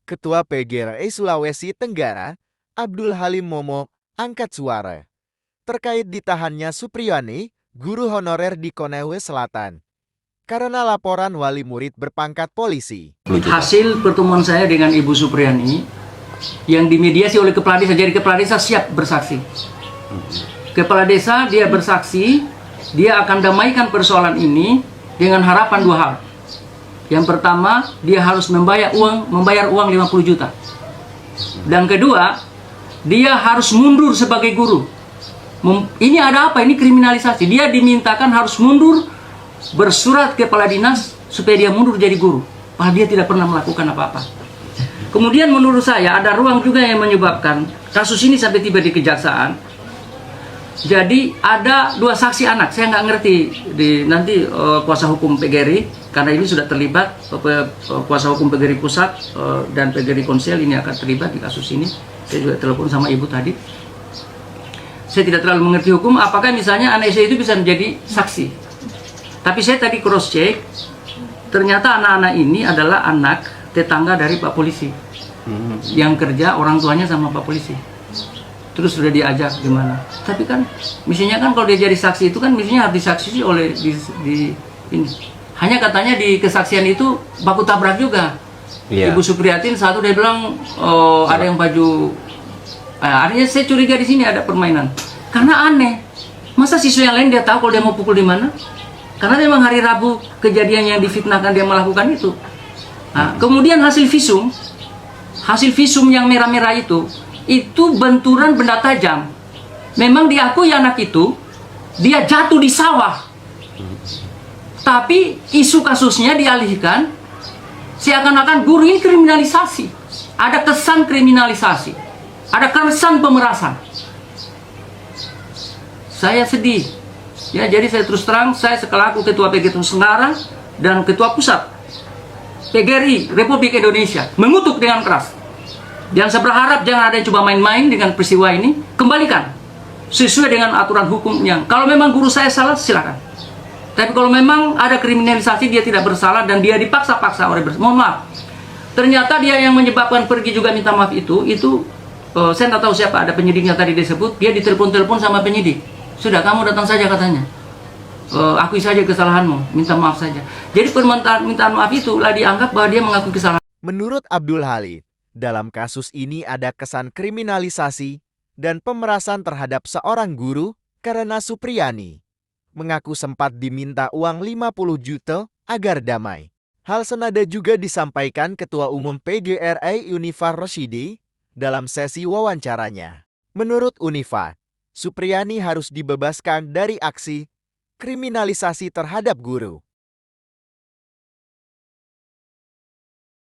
Ketua PGRI Sulawesi Tenggara, Abdul Halim Momo, angkat suara terkait ditahannya Supriyani, guru honorer di Konawe Selatan, karena laporan wali murid berpangkat polisi. Hasil pertemuan saya dengan Ibu Supriyani yang dimediasi oleh Kepala Desa, jadi Kepala Desa siap bersaksi. Kepala Desa dia bersaksi, dia akan damaikan persoalan ini dengan harapan dua hal. Yang pertama, dia harus membayar uang 50 juta. Dan kedua, dia harus mundur sebagai guru. Ini ada apa? Ini kriminalisasi. Dia dimintakan harus mundur, bersurat ke kepala dinas supaya dia mundur jadi guru. Padahal dia tidak pernah melakukan apa-apa. Kemudian menurut saya ada ruang juga yang menyebabkan kasus ini sampai tiba di kejaksaan. Jadi ada dua saksi anak. Saya nggak ngerti nanti kuasa hukum PGRI, karena ini sudah terlibat, kuasa hukum PGRI Pusat dan PGRI Konsel ini akan terlibat di kasus ini. Saya juga telepon sama ibu tadi. Saya tidak terlalu mengerti hukum, apakah misalnya anak saya itu bisa menjadi saksi. Tapi saya tadi cross check, ternyata anak-anak ini adalah anak tetangga dari Pak Polisi, yang kerja orang tuanya sama Pak Polisi. Terus sudah diajak gimana? Tapi kan mestinya kan kalau dia jadi saksi itu kan mestinya harus disaksi oleh ini. Hanya katanya di kesaksian itu baku tabrak juga. Ibu Supriyatin satu dia bilang ada yang baju. Artinya saya curiga di sini ada permainan. Karena aneh. Masa siswa yang lain dia tahu kalau dia mau pukul di mana? Karena memang hari Rabu kejadian yang difitnahkan dia melakukan itu. Nah, kemudian hasil visum yang merah-merah itu benturan benda tajam. Memang diakui anak itu dia jatuh di sawah. Tapi isu kasusnya dialihkan seakan-akan guru ini kriminalisasi. Ada kesan kriminalisasi. Ada kesan pemerasan. Saya sedih. Ya, jadi saya terus terang, saya selaku Ketua PGRI Tenggara dan Ketua Pusat PGRI Republik Indonesia mengutuk dengan keras. Dan saya berharap jangan ada yang coba main-main dengan peristiwa ini. Kembalikan sesuai dengan aturan hukum yang, kalau memang guru saya salah, silakan. Tapi kalau memang ada kriminalisasi, dia tidak bersalah dan dia dipaksa-paksa oleh mohon maaf. Ternyata dia yang menyebabkan pergi juga minta maaf itu saya tidak tahu siapa, ada penyidiknya tadi disebut, dia ditelepon-telepon sama penyidik. Sudah, kamu datang saja katanya. Akui saja kesalahanmu, minta maaf saja. Jadi permintaan maaf itulah dianggap bahwa dia mengakui kesalahan. Menurut Abdul Halim, dalam kasus ini ada kesan kriminalisasi dan pemerasan terhadap seorang guru karena Supriyani mengaku sempat diminta uang 50 juta agar damai. Hal senada juga disampaikan Ketua Umum PGRI Unifar Rosyidi dalam sesi wawancaranya. Menurut Unifar, Supriyani harus dibebaskan dari aksi kriminalisasi terhadap guru.